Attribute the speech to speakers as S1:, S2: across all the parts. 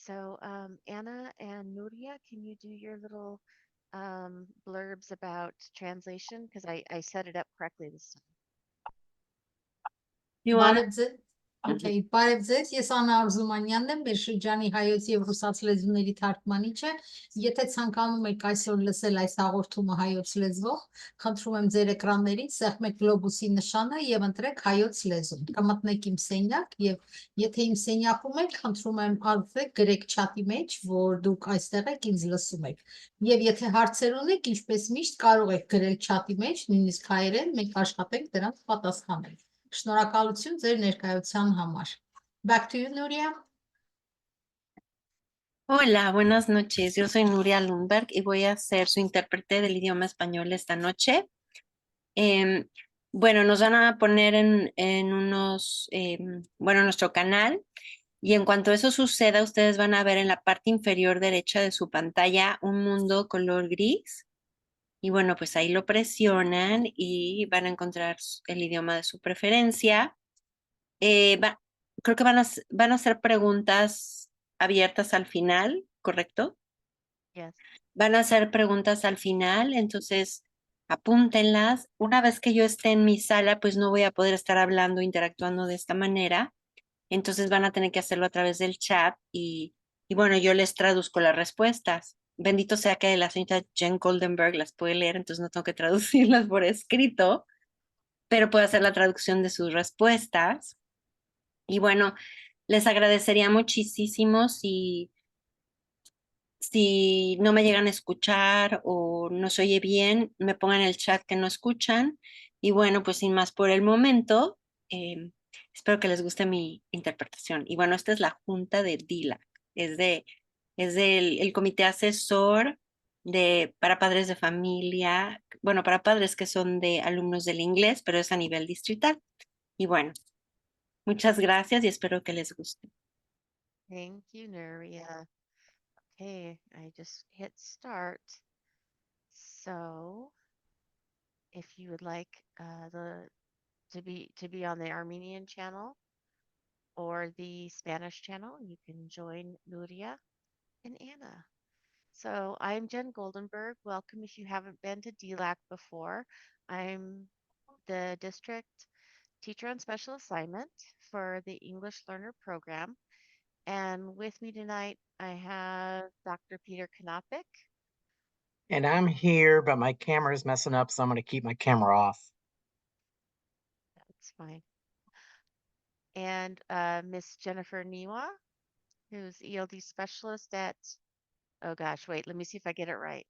S1: So, Anna and Nuria, can you do your little blurbs about translation? Because I set it up correctly this time.
S2: You want
S3: Բարև ձեզ։ Okay, բարև ձեզ, ես Աննա Արզումանյանն եմ, մեր շրջանի հայոց եւ ռուսաց լեզուների թարգմանիչը։ Եթե ցանկանում եք այսօր լսել այս հաղորդումը հայոց լեզվով, խնդրում եմ ձեր էկրաններից սեղմեք գլոբուսի նշանը եւ ընտրեք հայոց լեզուն։ Կմտնեք իմ սենյակ եւ եթե իմ սենյակում եք, խնդրում եմ արվեք գրեք չաթի մեջ, որ դուք այստեղ եք, ինձ լսում եք։ Եվ եթե հարցեր ունեք, ինչպես միշտ կարող եք գրել չաթի մեջ, նույնիսկ հայերեն, մենք աշխատենք դրանց պատասխանել։ Շնորհակալություն ձեր ներկայության համար։ Back to you, Nuria.
S2: Hola, buenas noches. Yo soy Nuria Lundberg y voy a ser su intérprete del idioma español esta noche. Bueno, nos van a poner en nuestro canal y en cuanto eso suceda, ustedes van a ver en la parte inferior derecha de su pantalla un mundo color gris. Y bueno, pues ahí lo presionan y van a encontrar el idioma de su preferencia. Creo que van a hacer preguntas abiertas al final, ¿correcto?
S1: Yes.
S2: Van a hacer preguntas al final, entonces apúntenlas. Una vez que yo esté en mi sala, pues no voy a poder estar hablando, interactuando de esta manera. Entonces van a tener que hacerlo a través del chat y bueno, yo les traduzco las respuestas. Bendito sea que la señorita Jen Goldenberg las puede leer, entonces no tengo que traducirlas por escrito, pero puedo hacer la traducción de sus respuestas. Y bueno, les agradecería muchísimo si no me llegan a escuchar o no se oye bien, me pongan en el chat que no escuchan. Y bueno, pues sin más por el momento, espero que les guste mi interpretación. Y bueno, esta es la junta de DELAC, es del el comité asesor para padres de familia, bueno, para padres que son de alumnos del inglés, pero es a nivel distrital. Y bueno, muchas gracias y espero que les guste.
S1: Thank you, Nuria. Okay, I just hit start. So, if you would like to be on the Armenian channel or the Spanish channel, you can join Nuria and Anna. So I'm Jen Goldenberg. Welcome if you haven't been to DELAC before. I'm the district teacher on special assignment for the English Learner Program. And with me tonight, I have Dr. Peter Kanopik.
S4: And I'm here, but my camera is messing up, so I'm going to keep my camera off.
S1: That's fine. And Miss Jennifer Niwa, who's ELD specialist at, oh gosh, wait, let me see if I get it right.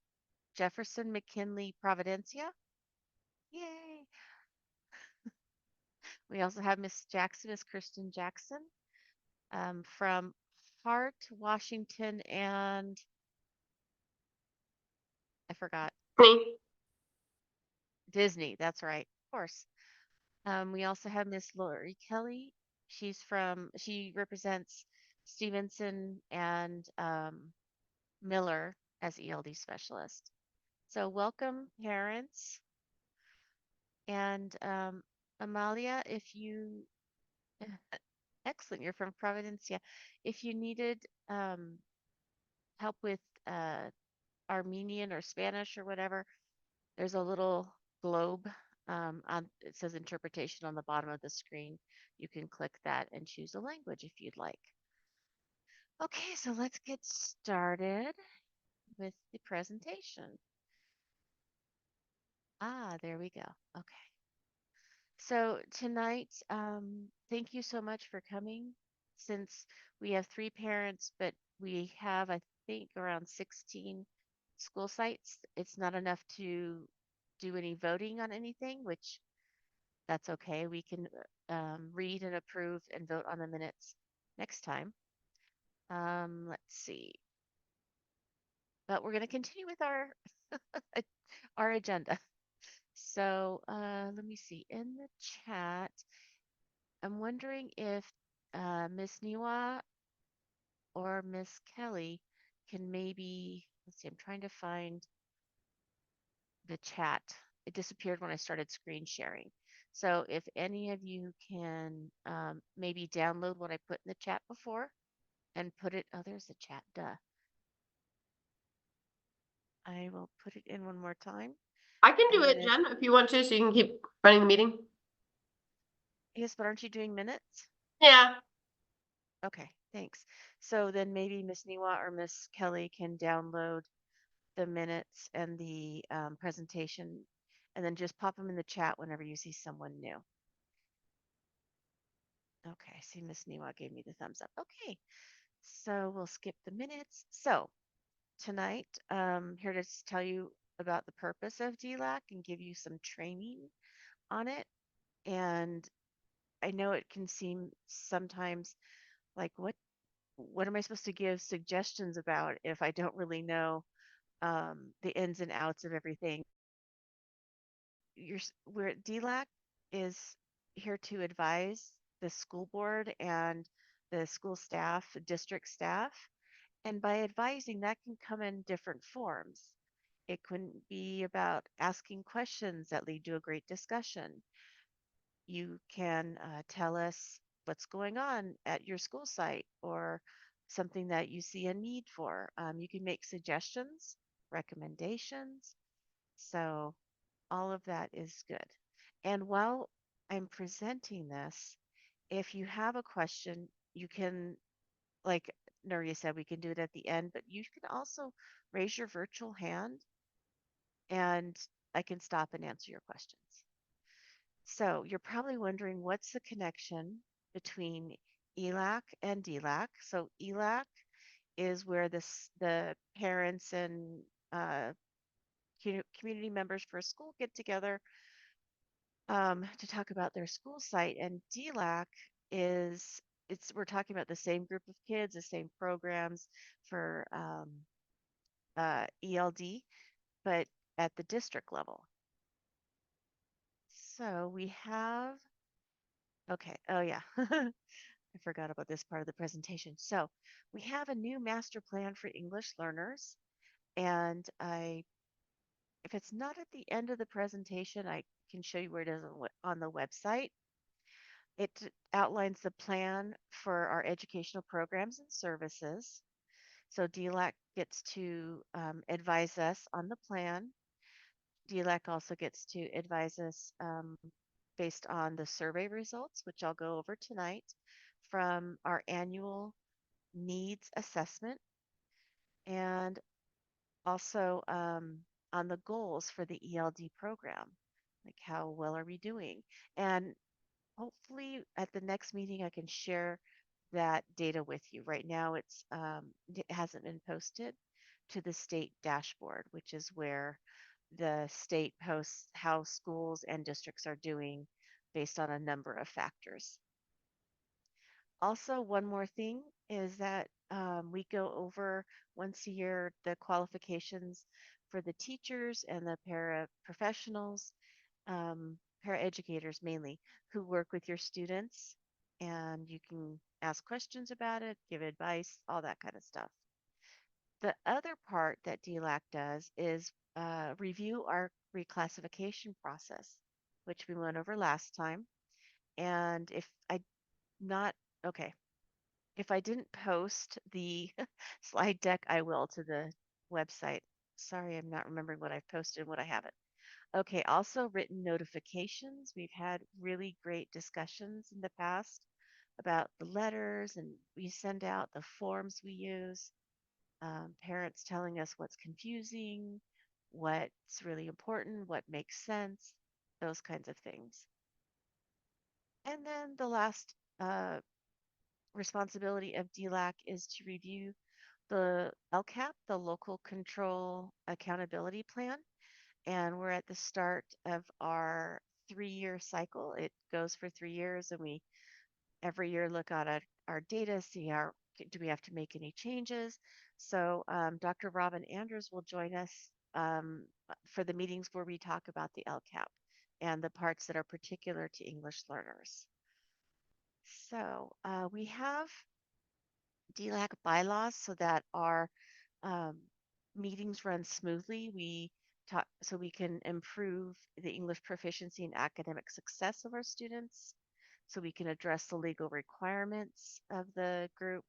S1: Jefferson McKinley Providencia. Yay. We also have Miss Jackson, Miss Kristen Jackson, from Hart, Washington, and I forgot. Disney. That's right. Of course. We also have Miss Lori Kelly. She represents Stevenson and Miller as ELD specialist. So welcome, parents. And Amalia, if you, excellent, you're from Providencia. If you needed help with Armenian or Spanish or whatever, there's a little globe it says interpretation on the bottom of the screen. You can click that and choose a language if you'd like. Okay, so let's get started with the presentation. There we go. Okay. So tonight, thank you so much for coming. Since we have 3 parents, but we have, I think, around 16 school sites, it's not enough to do any voting on anything, which that's okay. We can read and approve and vote on the minutes next time. Let's see. But we're going to continue with our agenda. So let me see. In the chat, I'm wondering if Miss Niwa or Miss Kelly can maybe, let's see, I'm trying to find the chat. It disappeared when I started screen sharing. So if any of you can maybe download what I put in the chat before and put it. Oh, there's the chat. Duh. I will put it in one more time.
S5: I can do
S1: And
S5: it, Jen, if you want to, so you can keep running the meeting.
S1: yes, but aren't you doing minutes?
S5: Yeah.
S1: Okay, thanks. So then maybe Miss Niwa or Miss Kelly can download the minutes and the presentation, and then just pop them in the chat whenever you see someone new. Okay, I see Miss Niwa gave me the thumbs up. Okay, so we'll skip the minutes. So tonight, here to tell you about the purpose of DLAC and give you some training on it. And I know it can seem sometimes like what am I supposed to give suggestions about if I don't really know the ins and outs of everything? Where DLAC is here to advise the school board and the school staff, district staff. And by advising, that can come in different forms. It can be about asking questions that lead to a great discussion. You can tell us what's going on at your school site or something that you see a need for. You can make suggestions, recommendations. So all of that is good. And while I'm presenting this, if you have a question, you can, like Nuria said, we can do it at the end, but you can also raise your virtual hand and I can stop and answer your questions. So you're probably wondering what's the connection between ELAC and DLAC. So ELAC is where the parents and community members for a school get together to talk about their school site, and DLAC is we're talking about the same group of kids, the same programs for ELD, but at the district level. So we have, okay, oh yeah, I forgot about this part of the presentation. So we have a new master plan for English learners, and if it's not at the end of the presentation, I can show you where it is on the website. It outlines the plan for our educational programs and services. So DLAC gets to advise us on the plan. DLAC also gets to advise us based on the survey results, which I'll go over tonight, from our annual needs assessment, and also on the goals for the ELD program, like how well are we doing? And hopefully at the next meeting, I can share that data with you. Right now, it hasn't been posted to the state dashboard, which is where the state posts how schools and districts are doing based on a number of factors. Also, one more thing is that we go over once a year the qualifications for the teachers and the paraprofessionals, paraeducators mainly, who work with your students. And you can ask questions about it, give advice, all that kind of stuff. The other part that DLAC does is review our reclassification process, which we went over last time. And if I not, okay, if I didn't post the slide deck, I will to the website. Sorry, I'm not remembering what I've posted and what I haven't. Okay, also written notifications. We've had really great discussions in the past about the letters, and we send out the forms we use. Parents telling us what's confusing, what's really important, what makes sense, those kinds of things. And then the last responsibility of DLAC is to review the LCAP, the Local Control Accountability Plan. And we're at the start of our 3-year cycle. It goes for 3 years, and we every year look at our data, see how do we have to make any changes. So Dr. Robin Andrews will join us for the meetings where we talk about the LCAP and the parts that are particular to English learners. So we have DLAC bylaws so that our um, meetings run smoothly. We talk so we can improve the English proficiency and academic success of our students, so we can address the legal requirements of the group,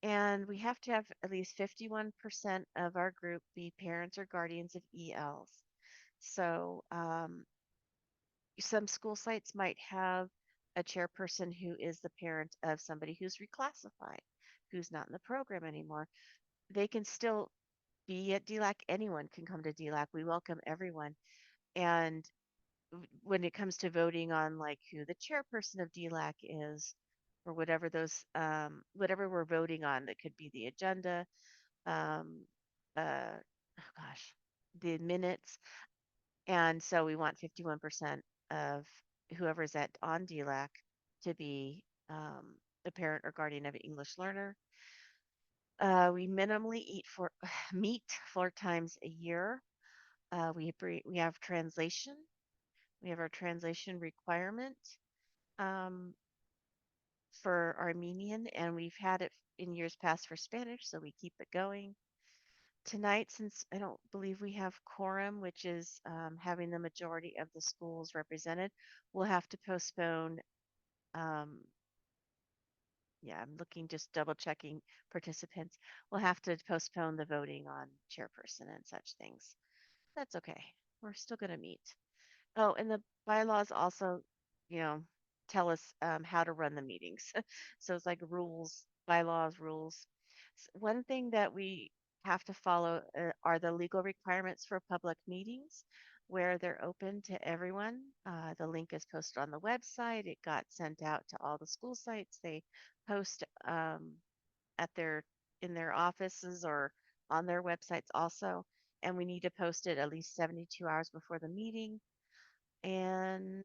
S1: And we have to have at least 51% of our group be parents or guardians of ELs. So some school sites might have a chairperson who is the parent of somebody who's reclassified, who's not in the program anymore. They can still be at DELAC. Anyone can come to DELAC. We welcome everyone. And when it comes to voting on like who the chairperson of DELAC is, or whatever whatever we're voting on, that could be the agenda, um, oh gosh, the minutes. And so we want 51% of whoever's on DELAC to be a parent or guardian of an English learner. We minimally meet 4 times a year. We have translation. We have our translation requirement um, for Armenian, and we've had it in years past for Spanish, so we keep it going. Tonight, since I don't believe we have quorum, which is having the majority of the schools represented, we'll have to postpone. Um, yeah, I'm looking, just double checking participants. We'll have to postpone the voting on chairperson and such things. That's okay. We're still going to meet. Oh, and the bylaws also, you know, tell us how to run the meetings. So it's like rules, bylaws, rules. One thing that we have to follow are the legal requirements for public meetings where they're open to everyone. The link is posted on the website. It got sent out to all the school sites. They post at in their offices or on their websites also. And we need to post it at least 72 hours before the meeting. And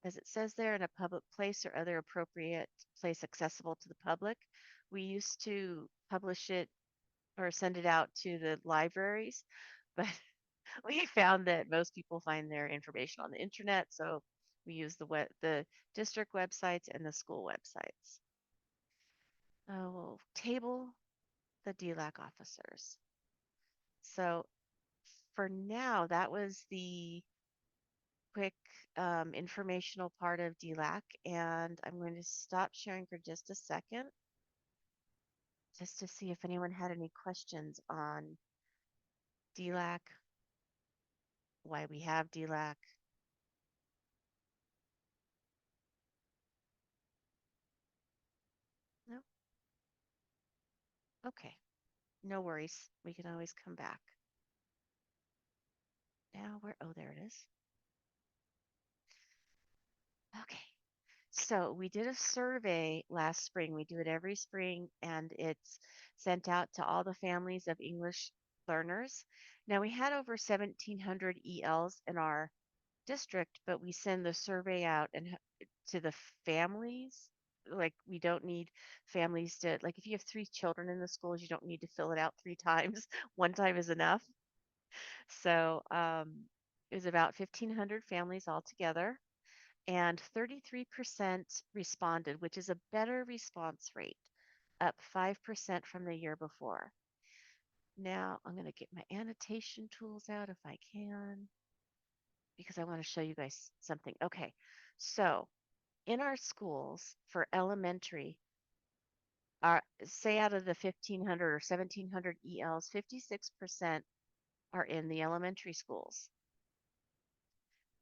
S1: as it says there, in a public place or other appropriate place accessible to the public. We used to publish it or send it out to the libraries, but we found that most people find their information on the internet, so we use the district websites and the school websites. We'll table the DLAC officers. So for now, that was the quick informational part of DLAC, and I'm going to stop sharing for just a second just to see if anyone had any questions on DLAC, why we have DLAC. No? Okay, no worries. We can always come back. Now oh, there it is. Okay. So we did a survey last spring. We do it every spring, and it's sent out to all the families of English learners. Now we had over 1,700 ELs in our district, but we send the survey out and to the families. Like we don't need families to, like if you have 3 children in the schools, you don't need to fill it out 3 times. One time is enough. So it was about 1,500 families altogether, and 33% responded, which is a better response rate, up 5% from the year before. Now I'm going to get my annotation tools out if I can, because I want to show you guys something. Okay, so in our schools for elementary, say out of the 1,500 or 1,700 ELs, 56% are in the elementary schools.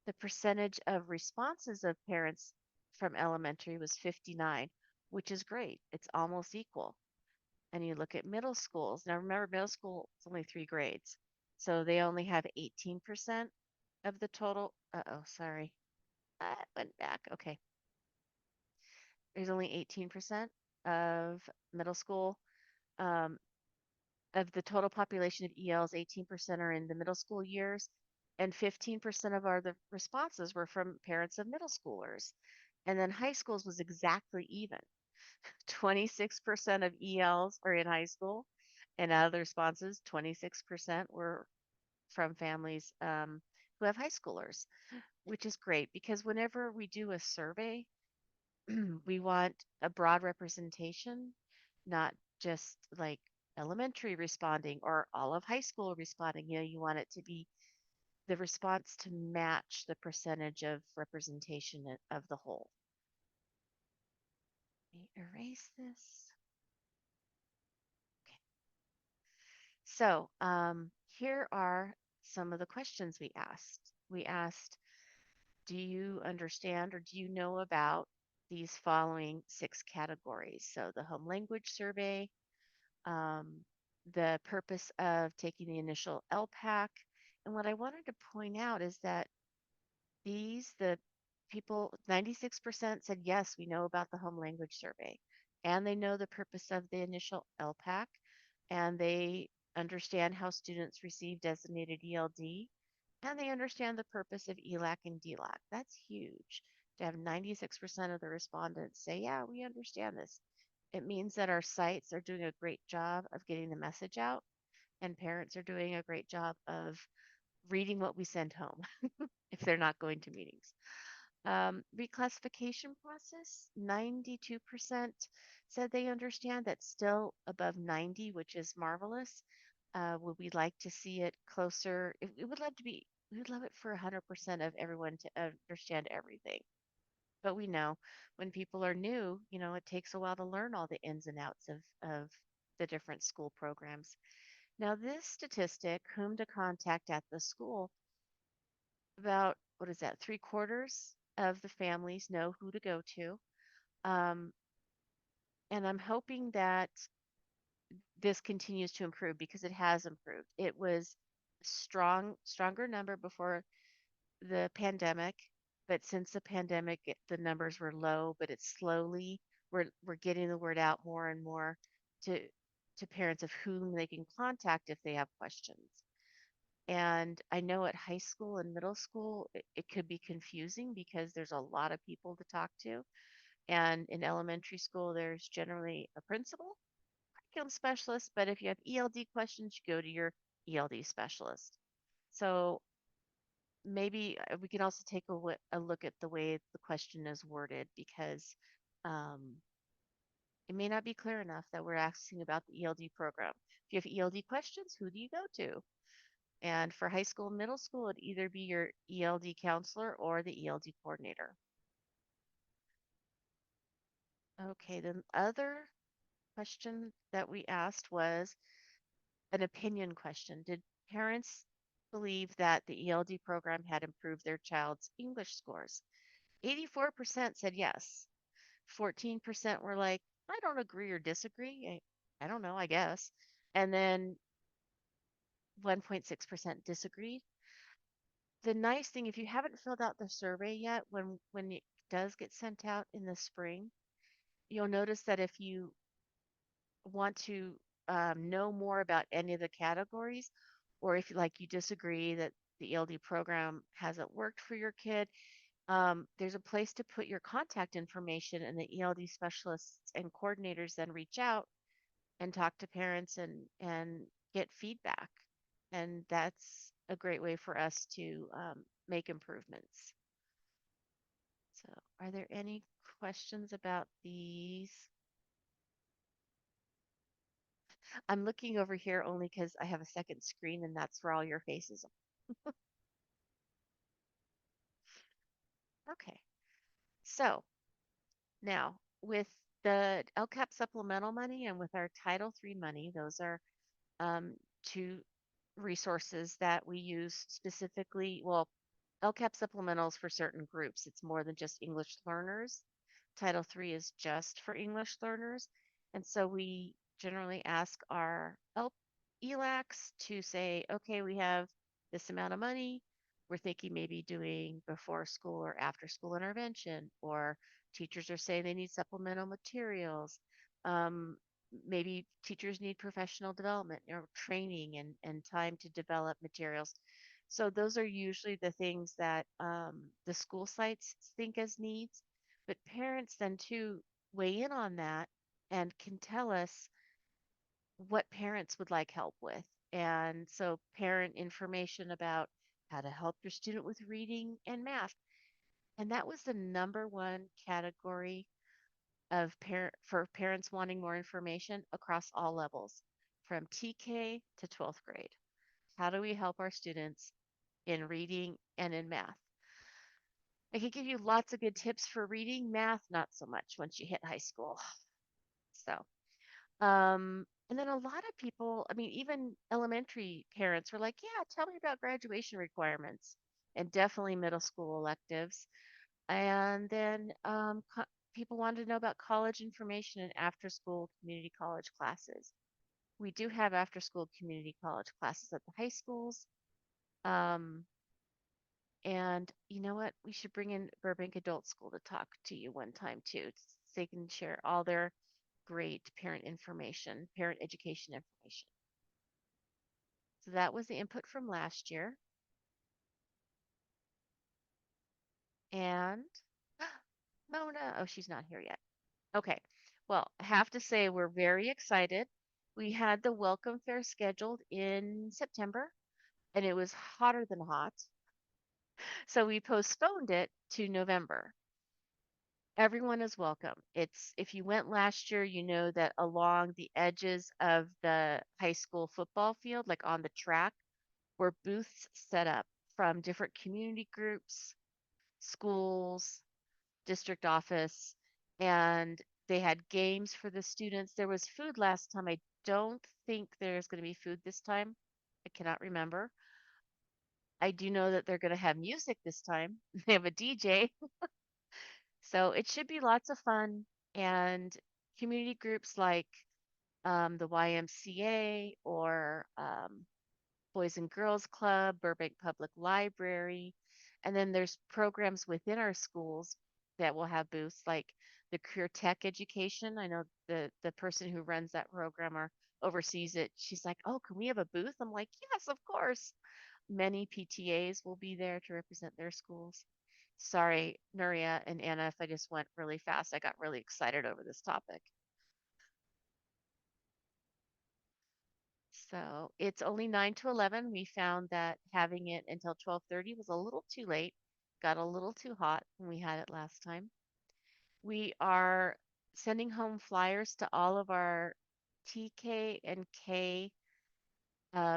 S1: The percentage of responses of parents from elementary was 59, which is great. It's almost equal. And you look at middle schools. Now remember, middle school is only 3 grades. So they only have 18% of the total. Uh-oh, sorry. I went back. Okay. There's only 18% of middle school. Of the total population of ELs, 18% are in the middle school years, and 15% of the responses were from parents of middle schoolers. And then high schools was exactly even. 26% of ELs are in high school, and out of the responses, 26% were from families who have high schoolers, which is great because whenever we do a survey, we want a broad representation, not just like elementary responding or all of high school responding. You know, you want it to be the response to match the percentage of representation of the whole. Let me erase this. So here are some of the questions we asked. We asked, do you understand or do you know about these following 6 categories? So the home language survey, um, the purpose of taking the initial LPAC. And what I wanted to point out is that the people, 96% said, yes, we know about the home language survey. And they know the purpose of the initial LPAC. And they understand how students receive designated ELD. And they understand the purpose of ELAC and DELAC. That's huge to have 96% of the respondents say, yeah, we understand this. It means that our sites are doing a great job of getting the message out, and parents are doing a great job of reading what we send home if they're not going to meetings. Reclassification process, 92% said they understand. That's still above 90, which is marvelous. Would we like to see it closer? We would love to be, we would love it for 100% of everyone to understand everything. But we know when people are new, it takes a while to learn all the ins and outs of the different school programs. Now, this statistic, whom to contact at the school, about what is that, 3/4 of the families know who to go to. Um, and I'm hoping that this continues to improve because it has improved. It was stronger number before the pandemic, but since the pandemic, the numbers were low, but it's slowly we're getting the word out more and more to parents of whom they can contact if they have questions. And I know at high school and middle school, it could be confusing because there's a lot of people to talk to. And in elementary school, there's generally a principal, curriculum specialist, but if you have ELD questions, you go to your ELD specialist. So maybe we can also take a look at the way the question is worded because um, it may not be clear enough that we're asking about the ELD program. If you have ELD questions, who do you go to? And for high school and middle school, it'd either be your ELD counselor or the ELD coordinator. Okay, the other question that we asked was an opinion question. Did parents believe that the ELD program had improved their child's English scores? 84% said yes. 14% were like, I don't agree or disagree. I don't know, I guess. And then 1.6% disagreed. The nice thing, if you haven't filled out the survey yet, when it does get sent out in the spring, you'll notice that if you want to know more about any of the categories, or if like you disagree that the ELD program hasn't worked for your kid, there's a place to put your contact information, and the ELD specialists and coordinators then reach out and talk to parents and get feedback. And that's a great way for us to make improvements. So, are there any questions about these? I'm looking over here only because I have a second screen and that's where all your faces are. Okay. So now with the LCAP supplemental money and with our Title III money, those are um, two resources that we use specifically. Well, LCAP supplementals for certain groups. It's more than just English learners. Title III is just for English learners. And so we generally ask our ELACs to say, okay, we have this amount of money. We're thinking maybe doing before school or after school intervention, or teachers are saying they need supplemental materials. Um, Maybe teachers need professional development or training and time to develop materials. So those are usually the things that the school sites think as needs, but parents then too weigh in on that and can tell us what parents would like help with. And so parent information about how to help your student with reading and math. And that was the #1 category of for parents wanting more information across all levels, from TK to 12th grade. How do we help our students in reading and in math? I could give you lots of good tips for reading, math, not so much once you hit high school. So, And then a lot of people, I mean, even elementary parents were like, yeah, tell me about graduation requirements and definitely middle school electives. And then people wanted to know about college information and after school community college classes. We do have after school community college classes at the high schools. Um, and you know what? We should bring in Burbank Adult School to talk to you one time too, so they can share all their great parent information, parent education information. So that was the input from last year. And Mona, oh, she's not here yet. Okay. Well, I have to say we're very excited. We had the welcome fair scheduled in September and it was hotter than hot. So we postponed it to November. Everyone is welcome. It's if you went last year, you know that along the edges of the high school football field, like on the track, were booths set up from different community groups, schools, district office, and they had games for the students. There was food last time. I don't think there's going to be food this time. I cannot remember. I do know that they're going to have music this time. They have a DJ. So it should be lots of fun. And community groups like the YMCA or Boys and Girls Club, Burbank Public Library. And then there's programs within our schools that will have booths like the Career Tech Education. I know the person who runs that program or oversees it. She's like, "Oh, can we have a booth?" I'm like, "Yes, of course." Many PTAs will be there to represent their schools. Sorry, Nuria and Anna, if I just went really fast. I got really excited over this topic. So it's only 9 to 11. We found that having it until 12:30 was a little too late. Got a little too hot when we had it last time. We are sending home flyers to all of our TK and K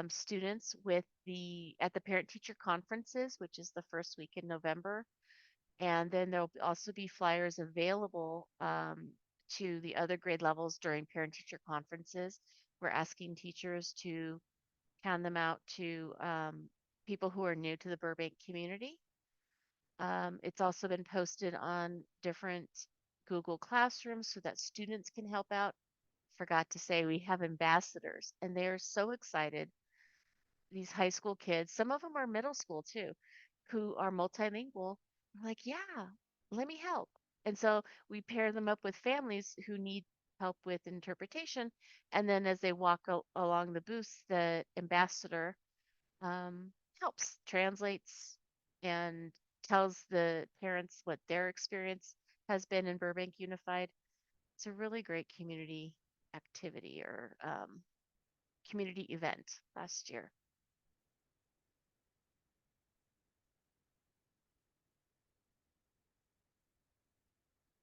S1: students with the at the parent teacher conferences, which is the first week in November. And then there'll also be flyers available to the other grade levels during parent teacher conferences. We're asking teachers to hand them out to people who are new to the Burbank community. It's also been posted on different Google Classrooms so that students can help out. Forgot to say we have ambassadors and they're so excited. These high school kids, some of them are middle school too, who are multilingual. Are like, yeah, let me help. And so we pair them up with families who need help with interpretation. And then as they walk along the booths, the ambassador um, helps, translates, and tells the parents what their experience has been in Burbank Unified. It's a really great community activity or community event last year.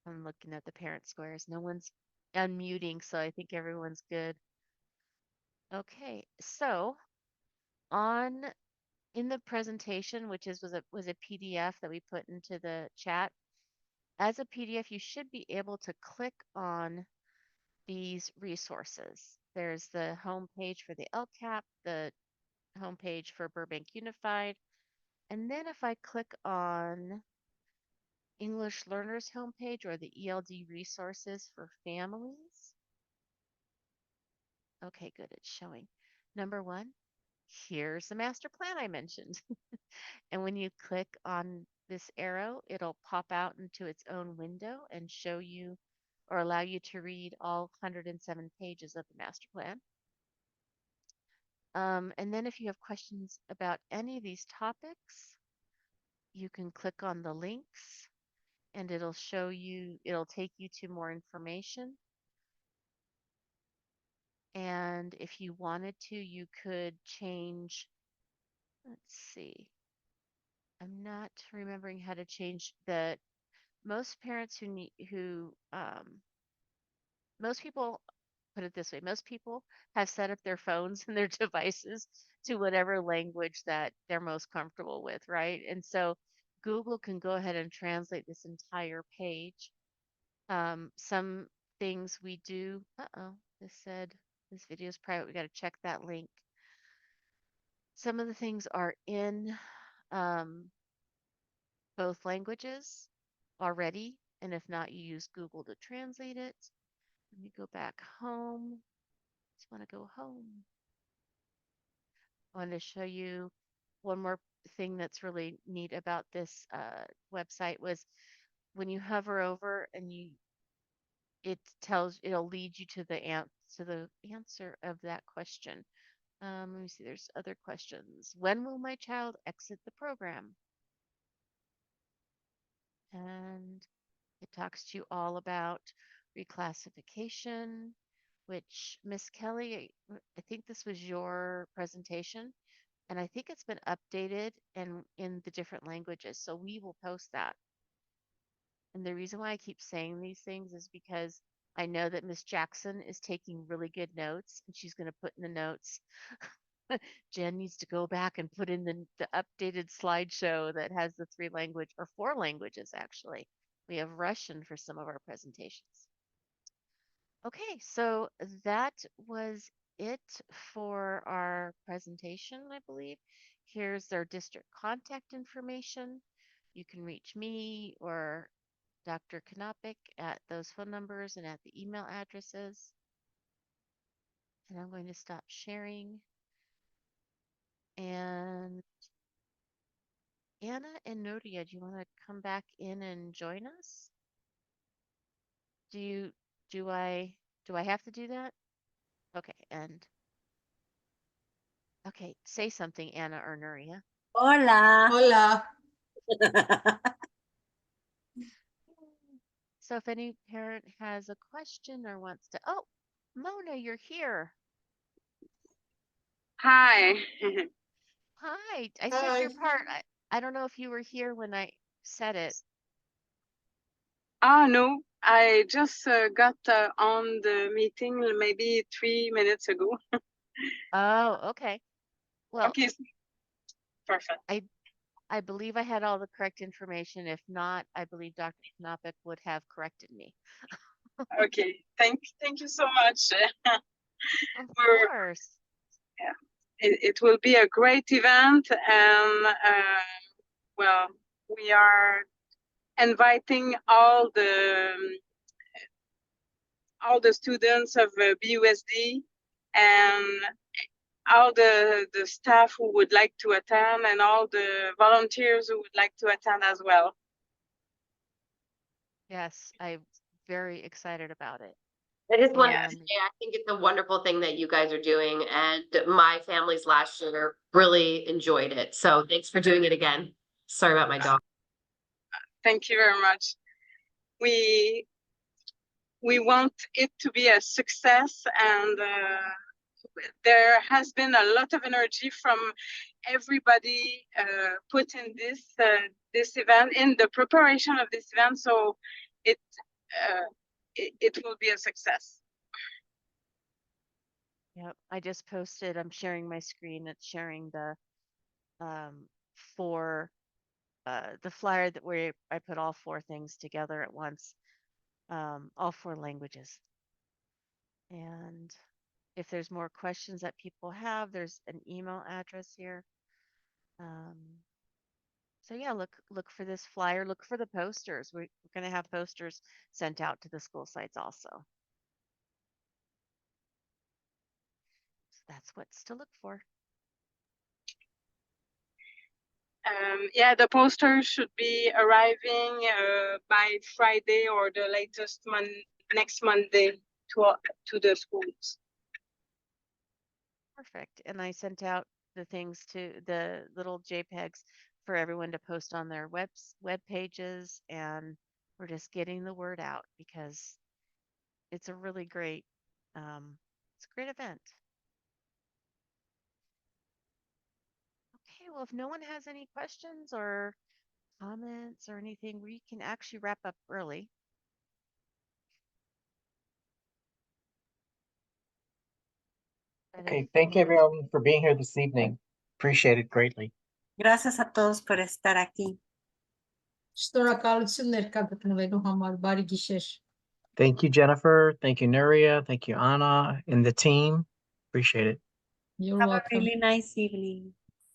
S1: I'm looking at the parent squares. No one's unmuting, so I think everyone's good. Okay, so on in the presentation, which was a PDF that we put into the chat, as a PDF, you should be able to click on these resources. There's the home page for the LCAP, the home page for Burbank Unified, and then if I click on English Learners homepage or the ELD resources for families. Okay, good, it's showing. Number one, here's the master plan I mentioned. And when you click on this arrow, it'll pop out into its own window and show you or allow you to read all 107 pages of the master plan. And then if you have questions about any of these topics, you can click on the links and it'll show you, it'll take you to more information. And if you wanted to, you could change, let's see, I'm not remembering how to change the, most parents who need, most people, put it this way, most people have set up their phones and their devices to whatever language that they're most comfortable with, right? And so Google can go ahead and translate this entire page. Some things we do, this said This video is private. We got to check that link. Some of the things are in both languages already, and if not, you use Google to translate it. Let me go back home. Just want to go home. I want to show you one more thing that's really neat about this website was when you hover over and it'll lead you to the answer of that question. Let me see, there's other questions. When will my child exit the program? And it talks to you all about reclassification, which Miss Kelly, I think this was your presentation, and I think it's been updated and in the different languages. So we will post that. And the reason why I keep saying these things is because I know that Miss Jackson is taking really good notes, and she's going to put in the notes. Jen needs to go back and put in the updated slideshow that has the 4 languages actually. We have Russian for some of our presentations. Okay, so that was it for our presentation, I believe. Here's their district contact information. You can reach me or Dr. Kanopik at those phone numbers and at the email addresses. And I'm going to stop sharing. And Anna and Nodia, do you want to come back in and join us? Do I have to do that? Okay, and okay, say something, Anna or Nuria.
S2: Hola.
S3: Hola.
S1: So if any parent has a question or wants to, oh, Mona, you're here.
S6: Hi.
S1: Hi, I said your part. I don't know if you were here when I said it.
S6: No, I just got on the meeting maybe 3 minutes ago.
S1: Oh, okay. Well,
S6: Okay, perfect.
S1: I believe I had all the correct information. If not, I believe Dr. Knopik would have corrected me.
S6: Okay, thank you so much.
S1: Of
S6: We're-
S1: course.
S6: It will be a great event, and well, we are inviting all the students of BUSD and all the staff who would like to attend and all the volunteers who would like to attend as well.
S1: Yes, I'm very excited about it.
S5: I just wanted to
S1: And-
S5: say, I think it's a wonderful thing that you guys are doing, and my families last year really enjoyed it. So thanks for doing it again. Sorry about my dog.
S6: Thank you very much. We want it to be a success, and there has been a lot of energy from everybody put in this event, in the preparation of this event. So it will be a success.
S1: Yep, I just posted, I'm sharing my screen. It's sharing the the flyer where I put all 4 things together at once, all 4 languages. And if there's more questions that people have, there's an email address here. So yeah, look for this flyer, look for the posters. We're going to have posters sent out to the school sites also. So that's what's to look for.
S6: Yeah, the posters should be arriving by Friday or the latest next Monday to the schools.
S1: Perfect. And I sent out the things to the little JPEGs for everyone to post on their web pages, and we're just getting the word out because it's a really great it's a great event. Okay, well, if no one has any questions or comments or anything, we can actually wrap up early.
S4: Okay, thank you everyone for being here this evening. Appreciate it greatly.
S2: Gracias a todos por estar aquí.
S3: Շնորհակալություն ներկա գտնվելու համար, բարի գիշեր։
S4: Thank you, Jennifer. Thank you, Nuria. Thank you, Anna, and the team. Appreciate it.
S3: You're
S2: Have a
S3: welcome.
S2: really nice evening.